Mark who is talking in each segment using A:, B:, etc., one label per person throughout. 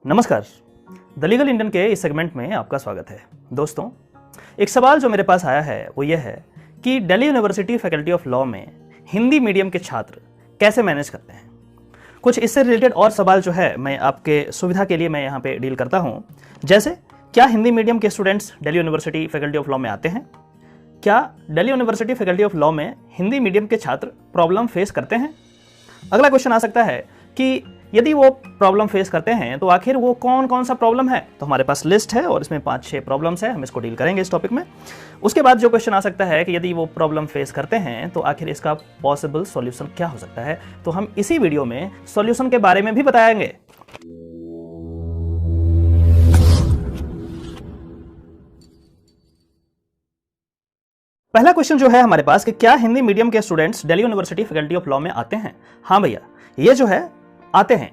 A: नमस्कार, the legal Indian के इस सेगमेंट में आपका स्वागत है। दोस्तों, एक सवाल जो मेरे पास आया है वो ये है कि Delhi university faculty of law में हिंदी मीडियम के छात्र कैसे मैनेज करते हैं। कुछ इससे रिलेटेड और सवाल जो है मैं आपके सुविधा के लिए मैं यहाँ पे डील करता हूँ। जैसे, क्या हिंदी मीडियम के students Delhi university faculty of law में आते हैं? क्या Delhi university faculty of law में हिंदी मीडियम के छात्र प्रॉब्लम फेस करते हैं? अगला क्वेश्चन आ सकता है कि यदि वो प्रॉब्लम फेस करते हैं तो आखिर वो कौन कौन सा प्रॉब्लम है। तो हमारे पास लिस्ट है और इसमें 5-6 प्रॉब्लम्स है, हम इसको डील करेंगे इस टॉपिक में। उसके बाद जो क्वेश्चन आ सकता है कि यदि वो प्रॉब्लम फेस करते हैं तो आखिर इसका पॉसिबल सॉल्यूशन क्या हो सकता है, तो हम इसी वीडियो में सॉल्यूशन के बारे में भी बताएंगे। पहला क्वेश्चन जो है हमारे पास कि क्या हिंदी मीडियम के students Delhi university faculty of law में आते हैं? हाँ भैया, ये जो है आते हैं।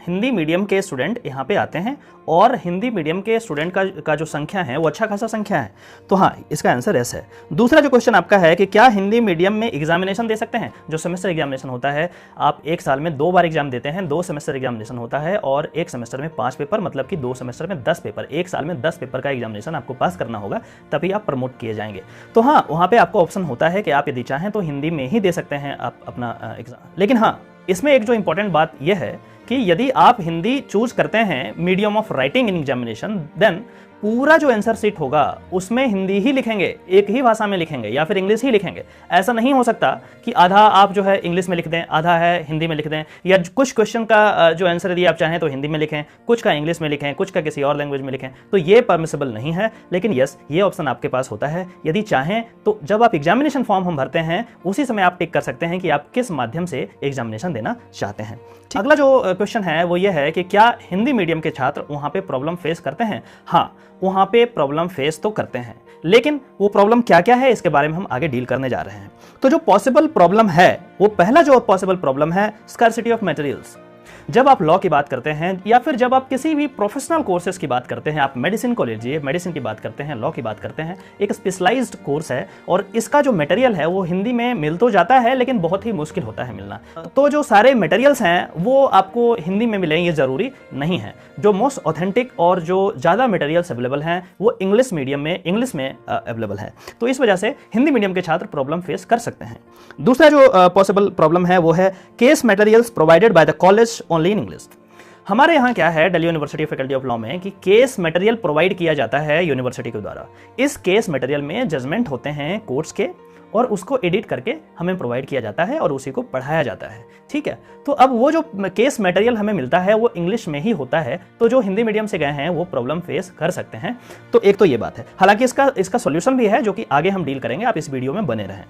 A: हिंदी मीडियम के स्टूडेंट यहाँ पे आते हैं और हिंदी मीडियम के स्टूडेंट का जो संख्या है वो अच्छा खासा संख्या है। तो हाँ, इसका आंसर यस है। दूसरा जो क्वेश्चन आपका है कि क्या हिंदी मीडियम में एग्जामिनेशन दे सकते हैं? जो सेमेस्टर एग्जामिनेशन होता है, आप एक साल में 2 बार एग्जाम देते हैं, 2 सेमेस्टर एग्जामिनेशन होता है और एक सेमेस्टर में 5 पेपर, मतलब कि 2 सेमेस्टर में 10 पेपर, एक साल में 10 पेपर का एग्जामिनेशन आपको पास करना होगा, तभी आप प्रमोट किए जाएंगे। तो हाँ, वहाँ पे आपको ऑप्शन होता है कि आप यदि चाहें तो हिंदी में ही दे सकते हैं आप अपना एग्जाम। लेकिन हाँ, इसमें एक जो इंपॉर्टेंट बात यह है कि यदि आप हिंदी चूज करते हैं medium of writing in examination, then पूरा जो आंसर शीट होगा उसमें हिंदी ही लिखेंगे, एक ही भाषा में लिखेंगे या फिर इंग्लिश ही लिखेंगे। ऐसा नहीं हो सकता कि आधा आप जो है इंग्लिश में लिख दें, आधा है हिंदी में लिख दें, या कुछ क्वेश्चन का जो आंसर यदि आप चाहें तो हिंदी में लिखें, कुछ का इंग्लिश में लिखें, कुछ का किसी और लैंग्वेज में लिखें। तो ये परमिसेबल नहीं है। लेकिन यस, ये ऑप्शन आपके पास होता है। यदि चाहें तो जब आप एग्जामिनेशन फॉर्म हम भरते हैं उसी समय आप टिक कर सकते हैं कि आप किस माध्यम से एग्जामिनेशन देना चाहते हैं। अगला जो क्वेश्चन है वो ये है कि क्या हिंदी मीडियम के छात्र वहाँ पे प्रॉब्लम फेस करते हैं? हाँ, वहाँ पे प्रॉब्लम फेस तो करते हैं, लेकिन वो प्रॉब्लम क्या क्या है इसके बारे में हम आगे डील करने जा रहे हैं। तो जो पॉसिबल प्रॉब्लम है, वो पहला जो पॉसिबल प्रॉब्लम है स्कार्सिटी ऑफ मटेरियल्स। जब आप लॉ की बात करते हैं या फिर जब आप किसी भी प्रोफेशनल कोर्सेज की बात करते हैं, आप मेडिसिन को लीजिए, मेडिसिन की बात करते हैं, लॉ की बात करते हैं, एक स्पेशलाइज्ड कोर्स है और इसका जो मटेरियल है वो हिंदी में मिल तो जाता है लेकिन बहुत ही मुश्किल होता है मिलना। तो जो सारे मटेरियल्स हैं वो आपको हिंदी में मिलें ये जरूरी नहीं है। जो मोस्ट ऑथेंटिक और जो ज़्यादा मटेरियल्स अवेलेबल हैं वो इंग्लिश मीडियम में, इंग्लिश में अवेलेबल है। तो इस वजह से हिंदी मीडियम के छात्र प्रॉब्लम फेस कर सकते हैं। दूसरा जो पॉसिबल प्रॉब्लम है वो है case materials provided by the college only in English. हमारे यहाँ क्या है Delhi university faculty of law में कि केस मटेरियल प्रोवाइड किया जाता है यूनिवर्सिटी के द्वारा। इस केस मटेरियल में जजमेंट होते हैं कोर्ट्स के और उसको एडिट करके हमें प्रोवाइड किया जाता है और उसी को पढ़ाया जाता है। ठीक है, तो अब वो जो केस मटेरियल हमें मिलता है वो इंग्लिश में ही होता है। तो जो हिंदी मीडियम से गए हैं वो प्रॉब्लम फेस कर सकते हैं। तो एक तो ये बात है। हालांकि इसका सॉल्यूशन भी है जो कि आगे हम डील करेंगे, आप इस वीडियो में बने रहें।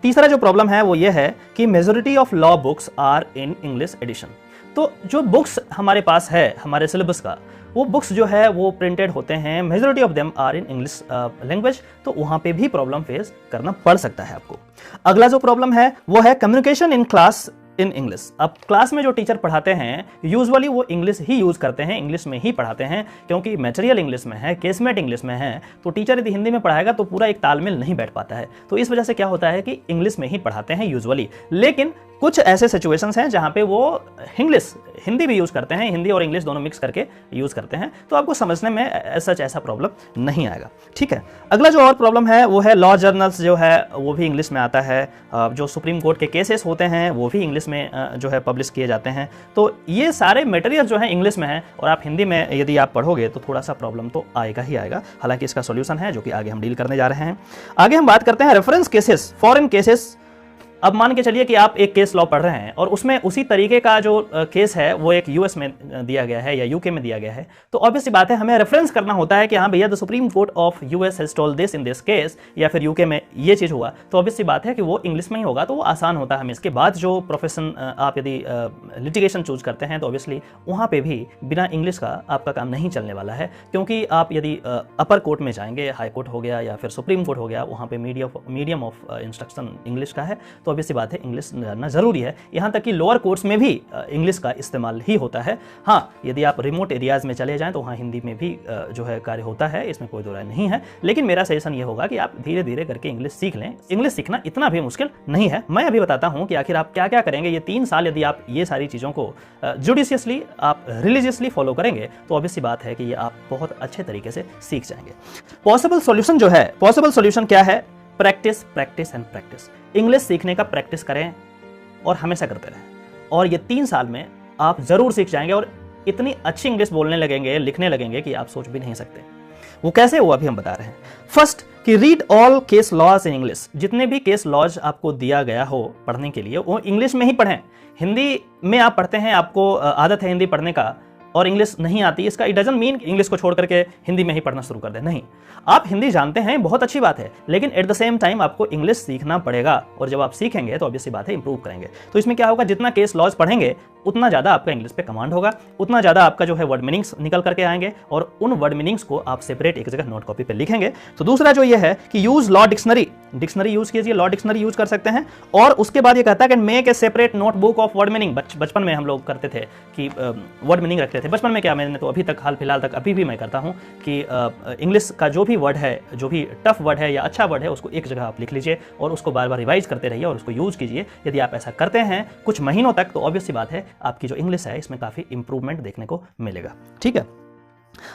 A: तीसरा जो प्रॉब्लम है वो ये है कि majority of law books are in English edition. तो जो बुक्स हमारे पास है हमारे सिलेबस का, वो बुक्स जो है वो प्रिंटेड होते हैं, majority of them are in English language. तो वहाँ पे भी प्रॉब्लम फेस करना पड़ सकता है आपको। अगला जो प्रॉब्लम है वो है communication in class in English. अब क्लास में जो टीचर पढ़ाते हैं यूजुअली वो इंग्लिश ही यूज करते हैं, इंग्लिश में ही पढ़ाते हैं, क्योंकि मटेरियल इंग्लिश में है, केसमेट इंग्लिश में है। तो टीचर यदि हिंदी में पढ़ाएगा तो पूरा एक तालमेल नहीं बैठ पाता है। तो इस वजह से क्या होता है कि इंग्लिश में ही पढ़ाते हैं यूजुअली। लेकिन कुछ ऐसे सिचुएशंस हैं जहां पे वो हिंदी भी यूज करते हैं, हिंदी और इंग्लिश दोनों मिक्स करके यूज करते हैं। तो आपको समझने में सच ऐसा प्रॉब्लम नहीं आएगा। ठीक है, अगला जो और प्रॉब्लम है वो है लॉ जर्नल्स जो है वो भी इंग्लिश में आता है। जो सुप्रीम कोर्ट के केसेस होते हैं वो भी इंग्लिश में जो है पब्लिश किए जाते हैं। तो ये सारे मटेरियल जो है इंग्लिश में है और आप हिंदी में यदि आप पढ़ोगे तो थोड़ा सा प्रॉब्लम तो आएगा ही आएगा। हालांकि इसका सॉल्यूशन है जो कि आगे हम डील करने जा रहे हैं। आगे हम बात करते हैं रेफरेंस केसेस, फॉरेन केसेस। अब मान के चलिए कि आप एक केस लॉ पढ़ रहे हैं और उसमें उसी तरीके का जो केस है वो एक यूएस में दिया गया है या यूके में दिया गया है। तो ऑब्वियसली बात है हमें रेफरेंस करना होता है कि हाँ भैया the supreme court of US has told this in this case, या फिर यूके में ये चीज हुआ। तो ऑब्वियसली बात है कि वो इंग्लिश में ही होगा, तो वो आसान होता है हमें। इसके बाद जो प्रोफेशन आप यदि लिटिगेशन चूज करते हैं तो ऑब्वियसली वहाँ पे भी बिना इंग्लिश का आपका काम नहीं चलने वाला है, क्योंकि आप यदि अपर कोर्ट में जाएंगे, हाई कोर्ट हो गया या फिर सुप्रीम कोर्ट हो गया, वहाँ पे मीडियम ऑफ इंस्ट्रक्शन इंग्लिश का है। तो ऑब्वियस सी बात है इंग्लिश जानना जरूरी है। यहाँ तक कि लोअर कोर्ट्स में भी इंग्लिश का इस्तेमाल ही होता है। हाँ, यदि आप रिमोट एरियाज में चले जाएं तो वहाँ हिंदी में भी जो है कार्य होता है, इसमें कोई दो राय नहीं है। लेकिन मेरा सजेशन ये होगा कि आप धीरे धीरे करके इंग्लिश सीख लें। इंग्लिश सीखना इतना भी मुश्किल नहीं है। मैं अभी बताता हूँ कि आखिर आप क्या क्या करेंगे। ये 3 साल यदि आप ये सारी चीज़ों को जुडिशियसली, आप रिलीजियसली फॉलो करेंगे तो ऑब्वियस सी बात है कि ये आप बहुत अच्छे तरीके से सीख जाएंगे। पॉसिबल सॉल्यूशन जो है, पॉसिबल सॉल्यूशन क्या है? Practice, practice and practice. English सीखने का प्रैक्टिस करें और हमेशा करते रहें, और ये 3 साल में आप जरूर सीख जाएंगे और इतनी अच्छी इंग्लिश बोलने लगेंगे, लिखने लगेंगे कि आप सोच भी नहीं सकते। वो कैसे, वो अभी हम बता रहे हैं। फर्स्ट कि read all case laws in English. जितने भी केस लॉज आपको दिया गया हो पढ़ने के लिए वो इंग्लिश में ही पढ़ें। हिंदी में आप पढ़ते हैं, आपको आदत है हिंदी पढ़ने का और इंग्लिश नहीं आती, इसका इट डजंट मीन इंग्लिश को छोड़ करके हिंदी में ही पढ़ना शुरू कर दें। नहीं, आप हिंदी जानते हैं, बहुत अच्छी बात है, लेकिन एट द सेम टाइम आपको इंग्लिश सीखना पड़ेगा। और जब आप सीखेंगे तो ऑब्वियसली बात है इंप्रूव करेंगे। तो इसमें क्या होगा, जितना केस लॉज पढ़ेंगे उतना ज़्यादा आपका इंग्लिश पे कमांड होगा, उतना ज़्यादा आपका जो है वर्ड मीनिंग्स निकल करके आएंगे और उन वर्ड मीनिंग्स को आप सेपरेट एक जगह नोट कॉपी पे लिखेंगे। तो दूसरा जो ये है कि use law dictionary, dictionary use कीजिए, लॉ डिक्शनरी यूज कर सकते हैं। और उसके बाद ये कहता है कि make a separate notebook of word meaning. बचपन में हम लोग करते थे कि वर्ड मीनिंग रखते थे। बचपन में क्या, मैंने तो अभी तक हाल फिलहाल तक अभी भी मैं करता हूँ कि इंग्लिश का जो भी वर्ड है, जो भी टफ वर्ड है या अच्छा वर्ड है, उसको एक जगह आप लिख लीजिए और उसको बार बार रिवाइज करते रहिए और उसको यूज कीजिए। यदि आप ऐसा करते हैं कुछ महीनों तक तो ऑब्वियस सी बात है आपकी जो इंग्लिश है इसमें काफी इंप्रूवमेंट देखने को मिलेगा। ठीक है,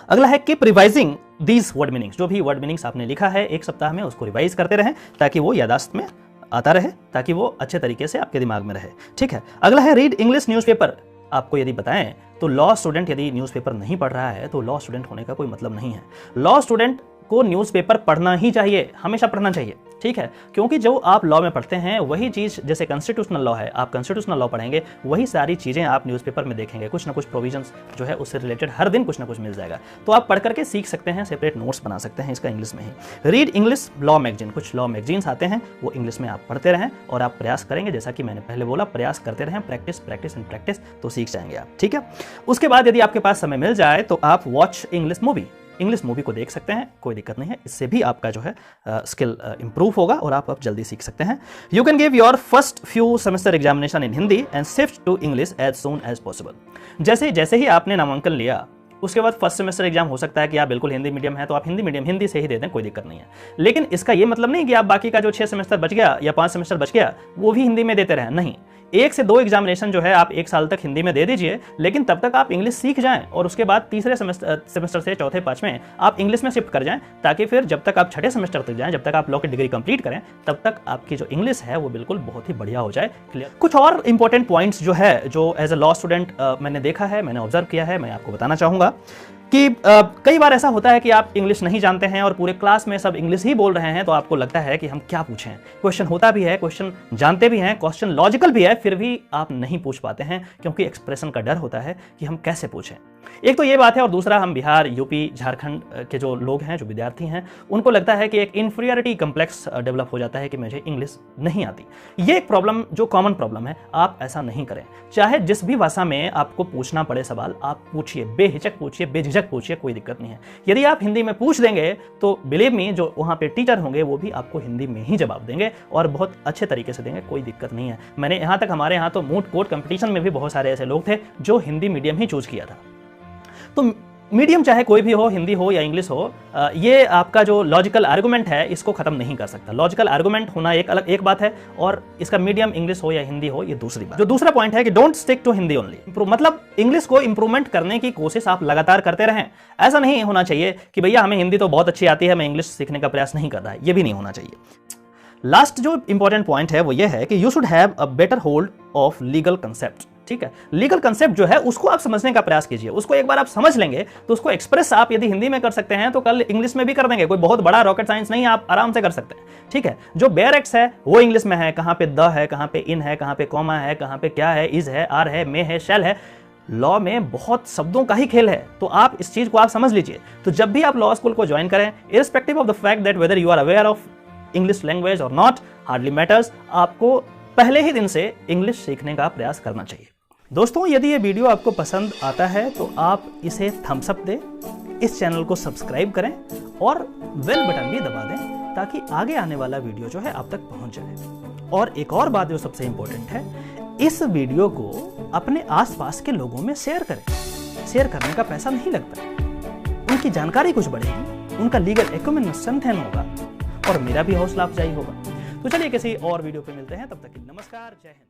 A: अगला है keep revising these word meanings. जो भी वर्ड मीनिंग्स आपने लिखा है एक सप्ताह में उसको रिवाइज करते रहें ताकि वो याददाश्त में आता रहे, ताकि वो अच्छे तरीके से आपके दिमाग में रहे। ठीक है, अगला है रीड इंग्लिश न्यूज़पेपर। आपको यदि बताएं तो लॉ स्टूडेंट यदि न्यूज़पेपर नहीं पढ़ रहा है तो लॉ स्टूडेंट होने का कोई मतलब नहीं है। लॉ स्टूडेंट को न्यूज़पेपर पढ़ना ही चाहिए, हमेशा पढ़ना चाहिए। ठीक है, क्योंकि जो आप लॉ में पढ़ते हैं वही चीज़, जैसे कॉन्स्टिट्यूशनल लॉ है, आप कॉन्स्टिट्यूशनल लॉ पढ़ेंगे, वही सारी चीज़ें आप न्यूज़पेपर में देखेंगे। कुछ ना कुछ प्रोविजंस जो है उससे रिलेटेड हर दिन कुछ ना कुछ मिल जाएगा, तो आप पढ़ करके सीख सकते हैं, सेपरेट नोट्स बना सकते हैं इसका इंग्लिश में ही। रीड इंग्लिश लॉ मैगजीन, कुछ लॉ मैगजीन्स आते हैं वो इंग्लिश में आप पढ़ते रहें और आप प्रयास करेंगे, जैसा कि मैंने पहले बोला, प्रयास करते रहें, प्रैक्टिस प्रैक्टिस एंड प्रैक्टिस, तो सीख जाएंगे आप। ठीक है, उसके बाद यदि आपके पास समय मिल जाए तो आप watch English movie, English movie को देख सकते हैं, कोई दिक्कत नहीं है। इससे भी आपका जो है स्किल इंप्रूव होगा और आप जल्दी सीख सकते हैं। You can give your first few semester examination in Hindi and shift to English as soon as possible. जैसे ही आपने नामांकन लिया उसके बाद फर्स्ट सेमेस्टर एग्जाम हो सकता है कि आप बिल्कुल हिंदी मीडियम है तो आप हिंदी से ही दे दें, कोई दिक्कत नहीं है। लेकिन इसका ये मतलब नहीं कि आप बाकी का जो 6 सेमेस्टर बच गया या 5 सेमेस्टर बच गया वो भी हिंदी में देते रहें, नहीं। 1 से 2 एग्जामिनेशन जो है आप 1 साल तक हिंदी में दे दीजिए, लेकिन तब तक आप इंग्लिश सीख जाएं और उसके बाद तीसरे सेमेस्टर से चौथे 5वें आप इंग्लिश में शिफ्ट कर जाएं, ताकि फिर जब तक आप 6ठे सेमेस्टर तक जाएं, जब तक आप लॉ की डिग्री कंप्लीट करें, तब तक आपकी जो इंग्लिश है वो बिल्कुल बहुत ही बढ़िया हो जाए, क्लियर। कुछ और इंपॉर्टेंट पॉइंट्स जो है, जो एज अ लॉ स्टूडेंट मैंने देखा है, मैंने ऑब्जर्व किया है, मैं आपको बताना चाहूँगा कि कई बार ऐसा होता है कि आप इंग्लिश नहीं जानते हैं और पूरे क्लास में सब इंग्लिश ही बोल रहे हैं, तो आपको लगता है कि हम क्या पूछें। क्वेश्चन होता भी है, क्वेश्चन जानते भी हैं, क्वेश्चन लॉजिकल भी है, फिर भी आप नहीं पूछ पाते हैं क्योंकि एक्सप्रेशन का डर होता है कि हम कैसे पूछें। एक तो ये बात है, और दूसरा हम बिहार, यूपी, झारखंड के जो लोग हैं, जो विद्यार्थी हैं, उनको लगता है कि एक इन्फीरियरिटी कम्प्लेक्स डेवलप हो जाता है कि मुझे इंग्लिश नहीं आती। ये एक प्रॉब्लम, जो कॉमन प्रॉब्लम है, आप ऐसा नहीं करें। चाहे जिस भी भाषा में आपको पूछना पड़े सवाल, आप पूछिए, बेहिचक पूछिए, बेझिझक पूछिए, कोई दिक्कत नहीं है। यदि आप हिंदी में पूछ देंगे तो बिलीव मी, जो वहाँ पे टीचर होंगे वो भी आपको हिंदी में ही जवाब देंगे और बहुत अच्छे तरीके से देंगे, कोई दिक्कत नहीं है। मैंने यहाँ तक, हमारे यहाँ तो मूट कोर्ट कंपटीशन में भी बहुत सारे ऐसे लोग थे जो हिंदी मीडियम ही चूज किया था। तो मीडियम चाहे कोई भी हो, हिंदी हो या इंग्लिश हो, ये आपका जो लॉजिकल आर्गुमेंट है इसको खत्म नहीं कर सकता। लॉजिकल आर्गुमेंट होना एक बात है और इसका मीडियम इंग्लिश हो या हिंदी हो ये दूसरी बात। जो दूसरा पॉइंट है कि don't stick to Hindi only, मतलब इंग्लिश को इंप्रूवमेंट करने की कोशिश आप लगातार करते रहें। ऐसा नहीं होना चाहिए कि भैया हमें हिंदी तो बहुत अच्छी आती है, मैं इंग्लिश सीखने का प्रयास नहीं कर रहा है, ये भी नहीं होना चाहिए। लास्ट जो इंपॉर्टेंट पॉइंट है वो ये है कि you should have a better hold of legal concept. ठीक है, लीगल कंसेप्ट जो है उसको आप समझने का प्रयास कीजिए। उसको एक बार आप समझ लेंगे तो उसको एक्सप्रेस आप यदि हिंदी में कर सकते हैं तो कल इंग्लिश में भी कर देंगे। कोई बहुत बड़ा रॉकेट साइंस नहीं है, आप आराम से कर सकते हैं। ठीक है, जो बेयर एक्ट्स है वो इंग्लिश में है, कहाँ पे द है, कहाँ पे इन है, कहाँ पे कॉमा है, कहाँ पे क्या है, इज है, आर है, मे है, शैल है। लॉ में बहुत शब्दों का ही खेल है, तो आप इस चीज को आप समझ लीजिए। तो जब भी आप लॉ स्कूल को ज्वाइन करें, irrespective of the fact that whether you are aware of English language और नॉट, हार्डली मैटर्स, आपको पहले ही दिन से इंग्लिश सीखने का प्रयास करना चाहिए। दोस्तों, यदि ये वीडियो आपको पसंद आता है तो आप इसे थम्स अप दें, इस चैनल को सब्सक्राइब करें और बेल बटन भी दबा दें ताकि आगे आने वाला वीडियो जो है आप तक पहुंच जाए। और एक और बात जो सबसे इंपॉर्टेंट है, इस वीडियो को अपने आसपास के लोगों में शेयर करें। शेयर करने का पैसा नहीं लगता, उनकी जानकारी कुछ बढ़ेगी, उनका लीगल एक्यूमेंट स्ट्रेंथन होगा और मेरा भी हौसला अफजाई होगा। तो चलिए किसी और वीडियो पे मिलते हैं, तब तक के लिए नमस्कार, जय हिंद।